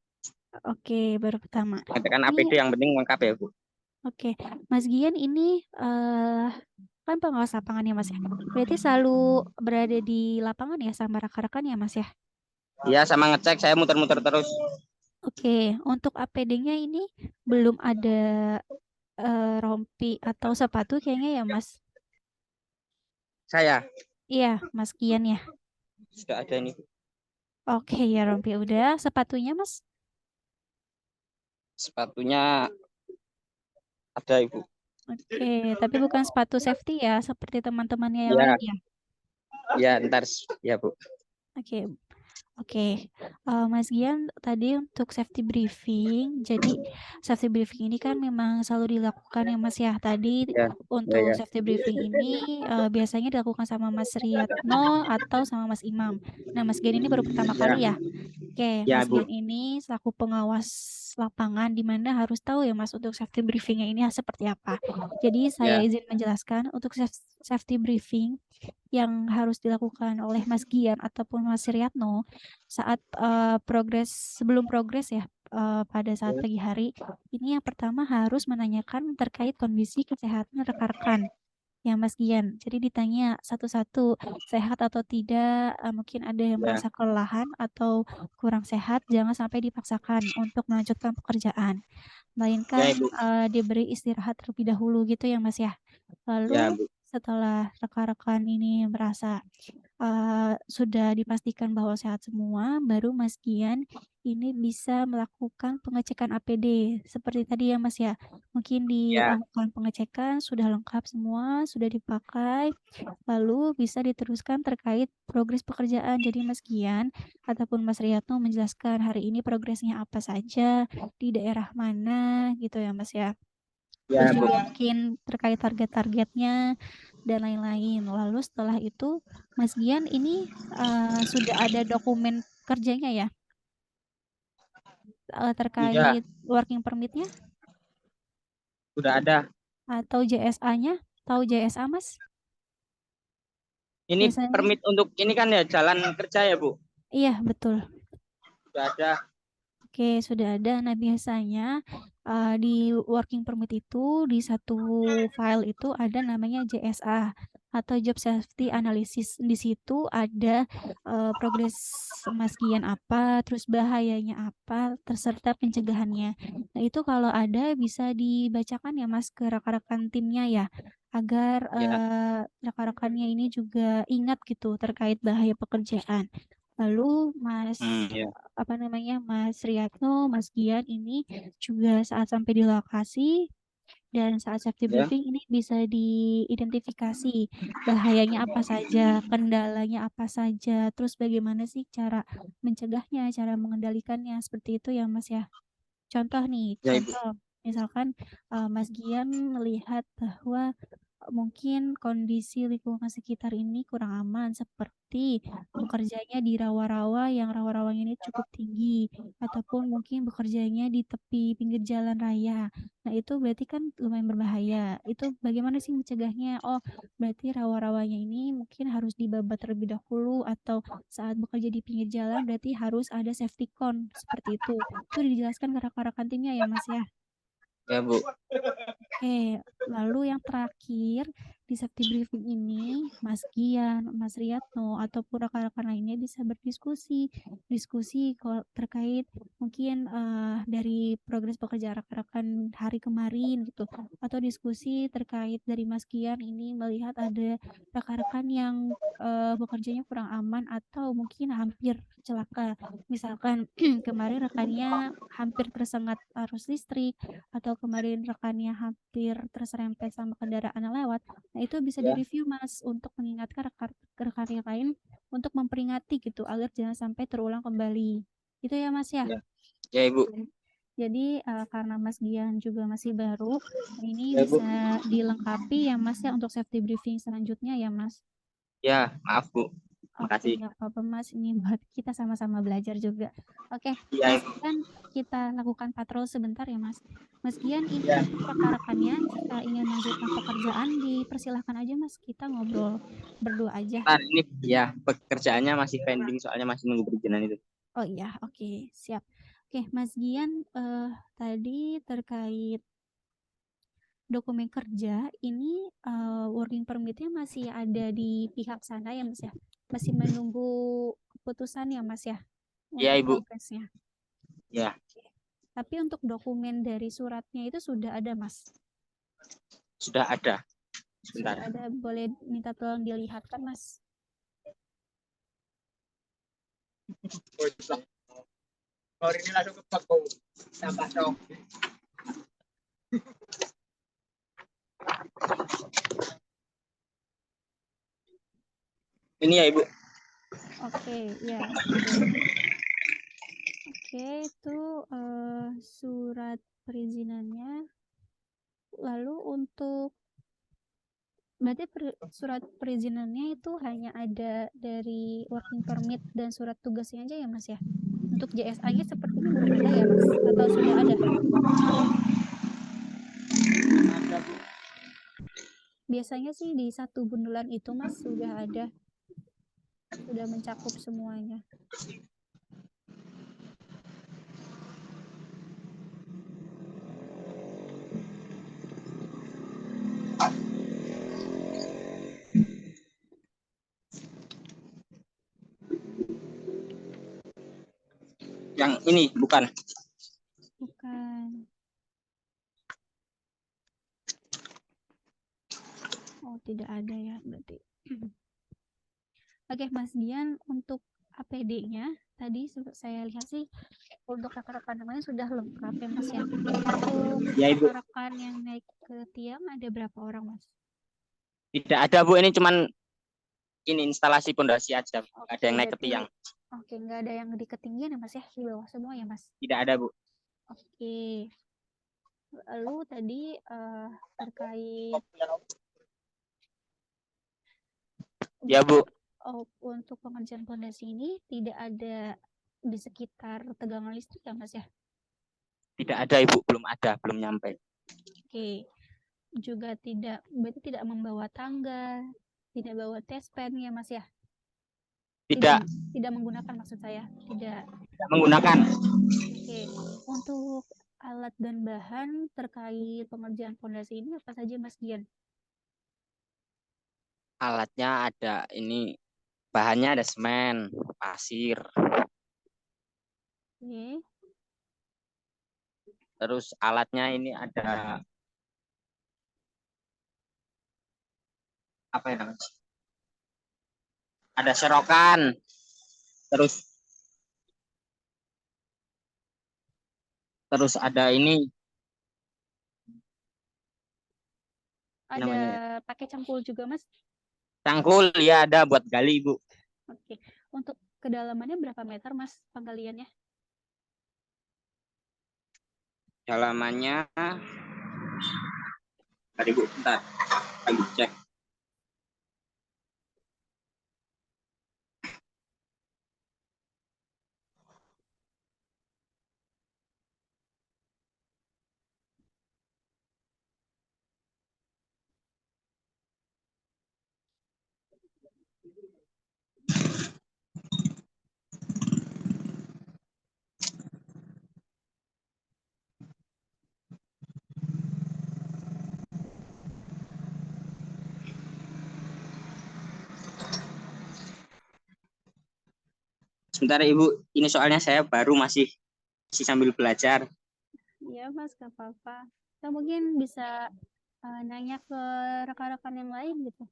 Speaker 1: Oke, baru pertama.
Speaker 7: Kan
Speaker 1: Ini
Speaker 7: APD yang penting lengkap ya, Bu.
Speaker 1: oke, Mas Gian ini kan pengawas lapangan ya, Mas ya? Berarti selalu berada di lapangan ya sama rekan-rekan ya, Mas ya?
Speaker 7: Iya, sama ngecek, saya muter-muter terus.
Speaker 1: Oke, untuk APD-nya ini belum ada rompi atau sepatu kayaknya ya, Mas?
Speaker 7: Saya
Speaker 1: Iya, Mas Gian ya.
Speaker 7: sudah ada ini, Bu.
Speaker 1: Oke, ya rompi udah. Sepatunya, Mas?
Speaker 7: Sepatunya ada, Ibu.
Speaker 1: Oke, tapi bukan sepatu safety ya, seperti teman-temannya yang
Speaker 7: Ya,
Speaker 1: lain ya.
Speaker 7: ya ntar ya, Bu.
Speaker 1: Oke, oke. Mas Gian tadi untuk safety briefing, jadi safety briefing ini kan memang selalu dilakukan ya Mas ya. Tadi
Speaker 7: Ya,
Speaker 1: untuk
Speaker 7: ya.
Speaker 1: safety briefing ini biasanya dilakukan sama Mas Riyatno atau sama Mas Imam. Nah, Mas Gian ini baru pertama kali ya. Oke,
Speaker 7: Ya,
Speaker 1: Mas
Speaker 7: Bu.
Speaker 1: Gian ini selaku pengawas lapangan di mana harus tahu ya Mas untuk safety briefingnya ini seperti apa. Jadi saya
Speaker 7: Ya.
Speaker 1: izin menjelaskan untuk safety briefing yang harus dilakukan oleh Mas Gian ataupun Mas Riyatno saat sebelum progres ya pada saat pagi hari ini yang pertama harus menanyakan terkait kondisi kesehatan rekan-rekan ya Mas Gian. Jadi ditanya satu-satu sehat atau tidak, mungkin ada yang
Speaker 7: Ya.
Speaker 1: merasa kelelahan atau kurang sehat, jangan sampai dipaksakan untuk melanjutkan pekerjaan, melainkan
Speaker 7: Ya, Ibu.
Speaker 1: diberi istirahat terlebih dahulu gitu ya Mas ya. Lalu
Speaker 7: Ya, Bu.
Speaker 1: setelah rekan-rekan ini merasa sudah dipastikan bahwa sehat semua, baru Mas Gian ini bisa melakukan pengecekan APD seperti tadi ya Mas ya. Mungkin
Speaker 7: Ya.
Speaker 1: dilakukan pengecekan sudah lengkap semua, sudah dipakai, lalu bisa diteruskan terkait progres pekerjaan. Jadi Mas Gian ataupun Mas Riyatno menjelaskan hari ini progresnya apa saja, di daerah mana gitu ya Mas ya.
Speaker 7: Ya,
Speaker 1: Terus
Speaker 7: Bu.
Speaker 1: juga mungkin terkait target-targetnya dan lain-lain. Lalu setelah itu Mas Gian ini sudah ada dokumen kerjanya ya
Speaker 7: Iya,
Speaker 1: terkait working permit-nya
Speaker 7: sudah ada.
Speaker 1: atau JSA-nya? Tahu JSA Mas?
Speaker 7: Ini
Speaker 1: Biasanya.
Speaker 7: permit untuk ini kan ya jalan kerja ya, Bu?
Speaker 1: Iya betul.
Speaker 7: Sudah ada.
Speaker 1: Oke, sudah ada. Nah, biasanya di working permit itu di satu file itu ada namanya JSA atau Job Safety Analysis. Di situ ada progres Mas Gian apa, terus bahayanya apa, serta pencegahannya. Nah, itu kalau ada bisa dibacakan ya Mas ke rekan-rekan timnya ya, agar
Speaker 7: Ya,
Speaker 1: rekan-rekannya ini juga ingat gitu terkait bahaya pekerjaan. Lalu
Speaker 7: ya.
Speaker 1: Mas Riyatno, Mas Gian ini juga saat sampai di lokasi dan saat safety
Speaker 7: Ya.
Speaker 1: briefing ini bisa diidentifikasi bahayanya apa saja, kendalanya apa saja, terus bagaimana sih cara mencegahnya, cara mengendalikannya, seperti itu ya Mas ya. Contoh nih,
Speaker 7: Ya, Ibu.
Speaker 1: misalkan Mas Gian melihat bahwa mungkin kondisi lingkungan sekitar ini kurang aman, seperti bekerjanya di rawa-rawa yang rawa-rawanya ini cukup tinggi, ataupun mungkin bekerjanya di tepi pinggir jalan raya. Nah, itu berarti kan lumayan berbahaya. Itu bagaimana sih mencegahnya? Oh, berarti rawa-rawanya ini mungkin harus dibabat terlebih dahulu, atau saat bekerja di pinggir jalan berarti harus ada safety cone, seperti itu. Itu dijelaskan ke rekan-rekan timnya ya, Mas ya.
Speaker 7: Ya, Bu.
Speaker 1: Oke, lalu yang terakhir di safety briefing ini, Mas Gian, Mas Riyatno, ataupun rekan-rekan lainnya bisa berdiskusi, terkait mungkin dari progres pekerjaan rekan-rekan hari kemarin gitu, atau diskusi terkait dari Mas Gian ini melihat ada rekan-rekan yang bekerjanya kurang aman atau mungkin hampir celaka. Misalkan kemarin rekannya hampir tersengat arus listrik, atau kemarin rekannya hampir terserempet sama kendaraan yang lewat. Nah, itu bisa
Speaker 7: Ya.
Speaker 1: direview Mas untuk mengingatkan rekan yang lain untuk memperingati gitu agar jangan sampai terulang kembali. Itu ya Mas ya.
Speaker 7: Ya. Ya, Ibu.
Speaker 1: Jadi karena Mas Gian juga masih baru, ini
Speaker 7: Ya, Bu.
Speaker 1: bisa dilengkapi ya Mas ya untuk safety briefing selanjutnya ya Mas.
Speaker 7: Ya, maaf, Bu.
Speaker 1: Oke,
Speaker 7: Makasih.
Speaker 1: nggak apa-apa Mas, ini buat kita sama-sama belajar juga. Oke,
Speaker 7: Iya,
Speaker 1: Mas
Speaker 7: Ibu.
Speaker 1: Gian, kita lakukan patrol sebentar ya Mas. Mas Gian, ini
Speaker 7: Ya.
Speaker 1: untuk rekan-rekannya jika ingin melanjutkan pekerjaan dipersilahkan aja Mas, kita ngobrol berdua aja.
Speaker 7: Ntar ini ya pekerjaannya masih pending soalnya masih nunggu perizinan itu.
Speaker 1: Oh iya, oke, siap. Oke, Mas Gian, tadi terkait dokumen kerja, ini working permit-nya masih ada di pihak sana ya Mas ya? Masih menunggu keputusan ya Mas ya?
Speaker 7: Iya,
Speaker 1: Untuk
Speaker 7: Ibu.
Speaker 1: progresnya.
Speaker 7: Ya,
Speaker 1: Tapi untuk dokumen dari suratnya itu sudah ada, Mas.
Speaker 7: sudah ada.
Speaker 1: Sudah
Speaker 7: Sebentar.
Speaker 1: ada, boleh minta tolong dilihatkan, Mas.
Speaker 3: Kalau ini langsung ke toko. Tambah dong.
Speaker 7: Ini ya, Ibu.
Speaker 1: Oke, ya, sudah. Oke, itu surat perizinannya. Lalu untuk berarti surat perizinannya itu hanya ada dari working permit dan surat tugasnya aja ya Mas ya? Untuk JSA-nya sepertinya belum ada ya Mas? Atau sudah ada? Biasanya sih di satu bundelan itu Mas sudah ada. Sudah mencakup semuanya.
Speaker 7: Yang ini bukan.
Speaker 1: Bukan. Oh, tidak ada ya berarti. Oke, Mas Dian, untuk APD-nya tadi saya lihat sih untuk rekan-rekan yang lain sudah lengkap ya Mas ya. Untuk
Speaker 7: Ya, Ibu.
Speaker 1: rekan-rekan yang naik ke tiang ada berapa orang Mas?
Speaker 7: Tidak ada, Bu. Ini cuman ini instalasi pondasi aja. Nggak ada yang naik ke
Speaker 1: berarti-
Speaker 7: tiang.
Speaker 1: Oke, nggak ada yang di ketinggian ya Mas ya? Di bawah semua ya Mas?
Speaker 7: Tidak ada, Bu.
Speaker 1: Oke. Lalu tadi terkait
Speaker 7: Ya, Bu.
Speaker 1: untuk pengerjaan pondasi ini tidak ada di sekitar tegangan listrik ya Mas ya?
Speaker 7: Tidak ada, Ibu. Belum ada, belum nyampe.
Speaker 1: Oke. Juga berarti tidak membawa tangga, tidak bawa tespen ya Mas ya?
Speaker 7: Tidak.
Speaker 1: Tidak menggunakan maksud saya, tidak
Speaker 7: tidak menggunakan.
Speaker 1: Oke, untuk alat dan bahan terkait pengerjaan fondasi ini apa saja Mas Gian?
Speaker 7: Alatnya ada ini, bahannya ada semen, pasir,
Speaker 1: Oke,
Speaker 7: terus alatnya ini ada apa ya namanya? Ada serokan, terus ada ini
Speaker 1: ada
Speaker 7: namanya ya.
Speaker 1: pakai cangkul juga Mas?
Speaker 7: Cangkul ya ada buat gali, Bu.
Speaker 1: Oke, untuk kedalamannya berapa meter Mas penggaliannya?
Speaker 7: Dalamannya tadi Bu, bentar. Lagi cek. Sebentar Ibu, ini soalnya saya baru masih sambil belajar.
Speaker 1: Iya Mas, gak apa-apa. Kita mungkin bisa nanya ke rekan-rekan yang lain gitu.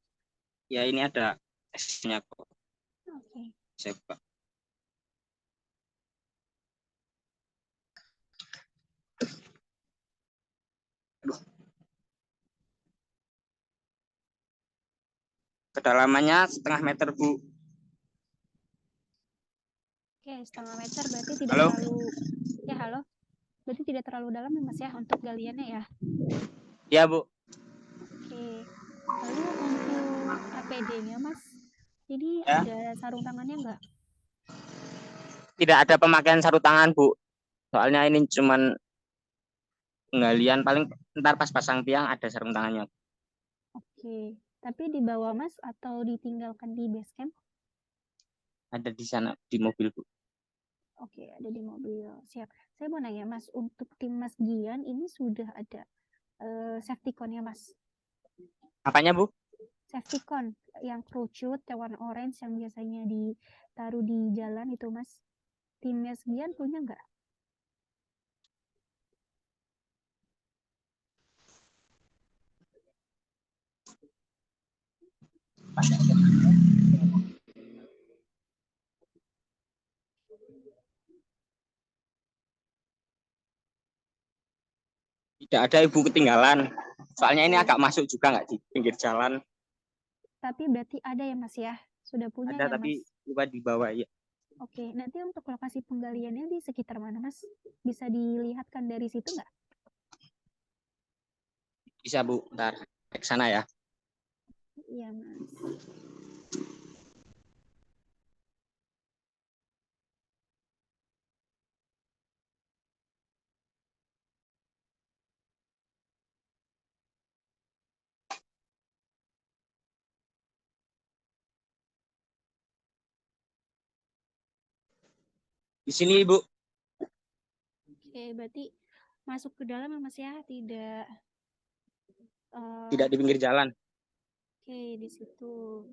Speaker 7: Ya ini ada S-nya kok.
Speaker 1: Oke.
Speaker 7: Saya buka. Aduh. Kedalamannya 1,5 meter, Bu.
Speaker 1: Oke, 1,5 meter berarti tidak
Speaker 7: Halo?
Speaker 1: terlalu, ya halo, berarti tidak terlalu dalam ya Mas ya untuk galiannya ya.
Speaker 7: Iya, Bu.
Speaker 1: Oke, lalu untuk APD-nya Mas, ini
Speaker 7: Ya.
Speaker 1: ada sarung tangannya nggak?
Speaker 7: Tidak ada pemakaian sarung tangan, Bu. Soalnya ini cuman penggalian, paling ntar pas pasang tiang ada sarung tangannya.
Speaker 1: Oke, tapi dibawa Mas atau ditinggalkan di base camp?
Speaker 7: Ada di sana di mobil, Bu.
Speaker 1: Oke, ada di mobil. Siap. Saya mau nanya Mas, untuk tim Mas Gian ini sudah ada safety con-nya Mas?
Speaker 7: Apanya, Bu?
Speaker 1: Safety con yang kerucut yang warna orange yang biasanya ditaruh di jalan itu Mas. Tim Mas Gian punya nggak?
Speaker 7: Tidak ada, Ibu, ketinggalan. Soalnya ini
Speaker 1: Oke.
Speaker 7: agak masuk juga nggak di pinggir jalan.
Speaker 1: Tapi berarti ada ya Mas ya? Sudah punya
Speaker 7: Ada
Speaker 1: ya
Speaker 7: tapi
Speaker 1: Mas?
Speaker 7: lupa dibawa ya.
Speaker 1: Oke, nanti untuk lokasi penggaliannya di sekitar mana Mas? Bisa dilihatkan dari situ nggak?
Speaker 7: Bisa, Bu. Ntar ke sana ya.
Speaker 1: Iya Mas.
Speaker 7: Di sini, Ibu.
Speaker 1: Oke, berarti masuk ke dalam ya Mas ya? Tidak.
Speaker 7: Tidak di pinggir jalan.
Speaker 1: Oke, di situ.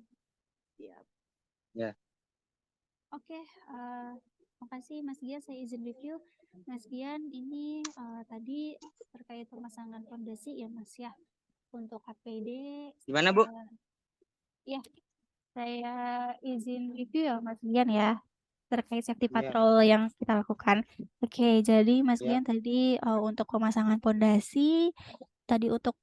Speaker 1: Siap.
Speaker 7: Ya.
Speaker 1: Oke, makasih Mas Gian, saya izin review. Mas Gian, ini tadi terkait pemasangan fondasi ya Mas ya. Untuk APD,
Speaker 7: Gimana, Bu?
Speaker 1: ya saya izin review ya Mas Gian ya. Terkait safety
Speaker 7: Iya.
Speaker 1: patrol yang kita lakukan. Oke, jadi Mas
Speaker 7: Ya.
Speaker 1: Gian tadi untuk pemasangan fondasi, tadi untuk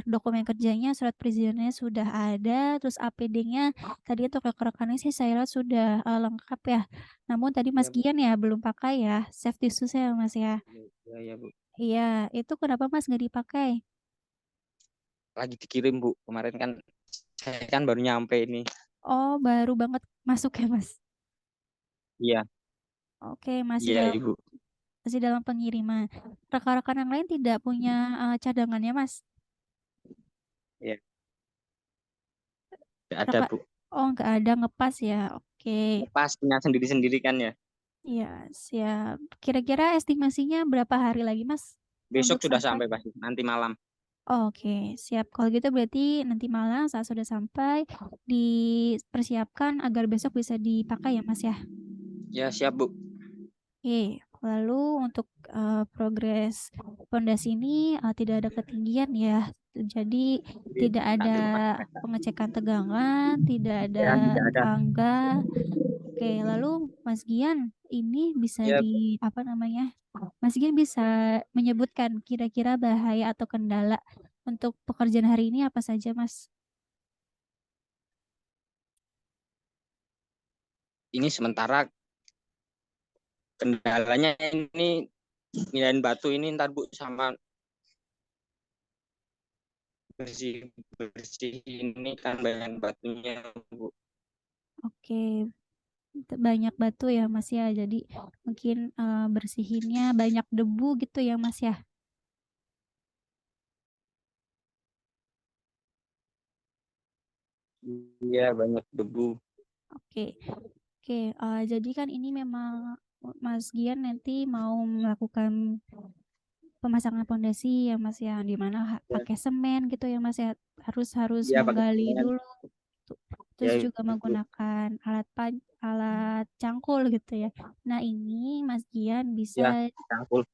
Speaker 1: dokumen kerjanya, surat perizinannya sudah ada, terus APD-nya tadi untuk rekan-rekannya sih saya lihat sudah lengkap ya. Namun tadi Mas
Speaker 7: Iya, Bu.
Speaker 1: Gian ya belum pakai ya safety shoes-nya Mas ya.
Speaker 7: Iya, Bu.
Speaker 1: Iya, itu kenapa Mas nggak dipakai?
Speaker 7: Lagi dikirim, Bu. Kemarin kan saya kan baru nyampe ini.
Speaker 1: Oh, baru banget masuk ya Mas.
Speaker 7: Iya.
Speaker 1: Oke, masih
Speaker 7: Iya,
Speaker 1: dalam
Speaker 7: Ibu.
Speaker 1: pengiriman. Rekan-rekan yang lain tidak punya cadangannya Mas?
Speaker 7: Iya. Tidak ada, Bu.
Speaker 1: Oh, nggak ada ngepas ya. Oke.
Speaker 7: Pas punya sendiri-sendiri kan ya.
Speaker 1: Iya, siap. Kira-kira estimasinya berapa hari lagi, Mas,
Speaker 7: Besok
Speaker 1: untuk
Speaker 7: sudah
Speaker 1: sampai?
Speaker 7: sampai pasti, nanti malam.
Speaker 1: Oke, siap. Kalau gitu berarti nanti malam saat sudah sampai dipersiapkan agar besok bisa dipakai ya, Mas ya.
Speaker 7: Ya siap Bu.
Speaker 1: Oke, lalu untuk progres pondasi ini tidak ada ketinggian ya. Jadi tidak ada pengecekan tegangan, tidak ada
Speaker 7: Ya tidak ada.
Speaker 1: tangga. Oke, lalu Mas Gian ini bisa
Speaker 7: Ya
Speaker 1: apa namanya? Mas Gian bisa menyebutkan kira-kira bahaya atau kendala untuk pekerjaan hari ini apa saja, Mas?
Speaker 7: ini sementara kendalanya ini ngilain batu ini ntar Bu sama bersih ini kan banyak batunya Bu.
Speaker 1: Oke, banyak batu ya, Mas ya. Jadi mungkin bersihinnya banyak debu gitu ya, Mas ya.
Speaker 7: Iya banyak debu.
Speaker 1: Oke. Oke, jadi kan ini memang Mas Gian nanti mau melakukan pemasangan pondasi ya Mas ya, di mana
Speaker 7: Ya,
Speaker 1: pakai semen gitu ya Mas ya, harus harus
Speaker 7: iya pakai
Speaker 1: menggali
Speaker 7: semen.
Speaker 1: dulu,
Speaker 7: Ya
Speaker 1: terus juga
Speaker 7: itu
Speaker 1: menggunakan alat cangkul gitu ya. Nah ini Mas Gian bisa
Speaker 7: ya cangkul.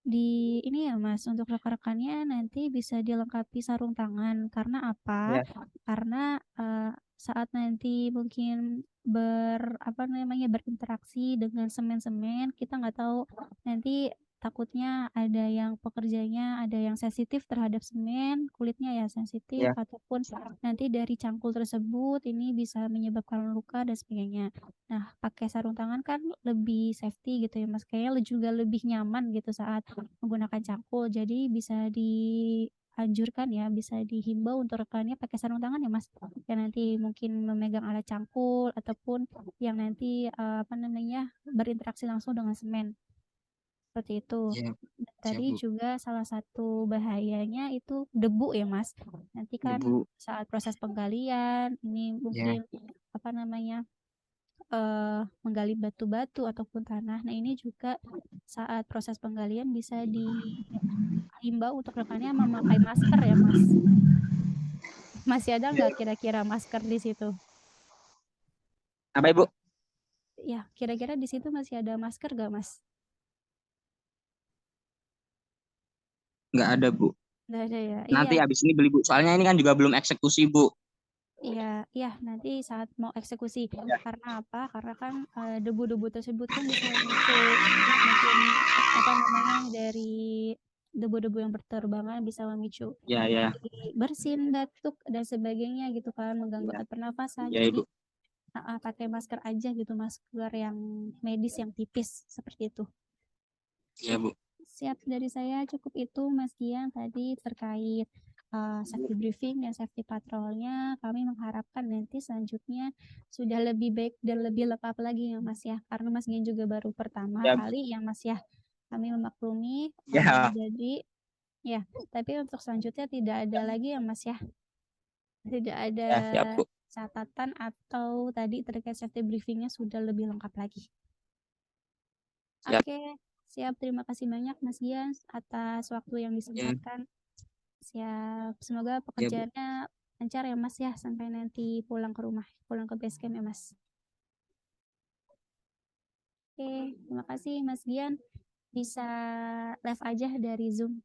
Speaker 1: ini ya Mas, untuk rekan-rekannya nanti bisa dilengkapi sarung tangan. Karena apa?
Speaker 7: Ya,
Speaker 1: Karena saat nanti mungkin apa namanya berinteraksi dengan semen-semen, kita nggak tahu nanti takutnya ada yang pekerjanya ada yang sensitif terhadap semen, kulitnya ya sensitif
Speaker 7: ya,
Speaker 1: ataupun nanti dari cangkul tersebut ini bisa menyebabkan luka dan sebagainya. Nah, pakai sarung tangan kan lebih safety gitu ya Mas, kayaknya juga lebih nyaman gitu saat menggunakan cangkul. Jadi bisa dianjurkan ya, bisa dihimbau untuk rekannya pakai sarung tangan ya Mas. Yang nanti mungkin memegang alat cangkul ataupun yang nanti apa namanya berinteraksi langsung dengan semen. Seperti itu.
Speaker 7: ya
Speaker 1: Dan
Speaker 7: siap
Speaker 1: tadi
Speaker 7: Bu.
Speaker 1: juga salah satu bahayanya itu debu ya Mas. Nanti kan
Speaker 7: Debu.
Speaker 1: saat proses penggalian ini
Speaker 7: Ya,
Speaker 1: mungkin apa namanya menggali batu-batu ataupun tanah. Nah, ini juga saat proses penggalian bisa dihimbau untuk rekannya memakai masker ya, Mas. Masih ada nggak kira-kira masker di situ?
Speaker 7: apa Ibu?
Speaker 1: Ya, kira-kira di situ masih ada masker nggak, Mas?
Speaker 7: Nggak ada Bu.
Speaker 1: Nggak ada ya. Iya,
Speaker 7: Nanti habis ini beli Bu. Soalnya ini kan juga belum eksekusi Bu.
Speaker 1: iya, iya. Nanti saat mau eksekusi.
Speaker 7: Ya,
Speaker 1: Karena apa? Karena kan debu-debu tersebut kan bisa memicu mungkin apa namanya dari debu-debu yang berterbangan bisa memicu
Speaker 7: ya, ya,
Speaker 1: bersin, batuk dan sebagainya gitu kan, mengganggu
Speaker 7: ya,
Speaker 1: alat pernafasan.
Speaker 7: ya
Speaker 1: Jadi
Speaker 7: Ibu.
Speaker 1: pakai masker aja gitu, masker yang medis yang tipis seperti itu.
Speaker 7: Ya Bu.
Speaker 1: Siap dari saya cukup itu Mas Gian tadi terkait safety briefing dan safety patrolnya. Kami mengharapkan nanti selanjutnya sudah lebih baik dan lebih lengkap lagi ya Mas ya. Karena Mas Gian juga baru pertama
Speaker 7: Ya,
Speaker 1: kali ya Mas ya. Kami memaklumi
Speaker 7: ya,
Speaker 1: jadi ya, tapi untuk selanjutnya tidak ada lagi ya Mas ya. Tidak ada
Speaker 7: ya siap Bu.
Speaker 1: catatan atau tadi terkait safety briefingnya sudah lebih lengkap lagi.
Speaker 7: Siap.
Speaker 1: Oke, siap. Terima kasih banyak Mas Gian atas waktu yang
Speaker 7: Ya,
Speaker 1: disempatkan. Siap. Semoga
Speaker 7: ya Bu.
Speaker 1: pekerjaannya lancar ya Mas ya sampai nanti pulang ke rumah, pulang ke base camp ya Mas. Oke, terima kasih Mas Gian. Bisa live aja dari Zoom.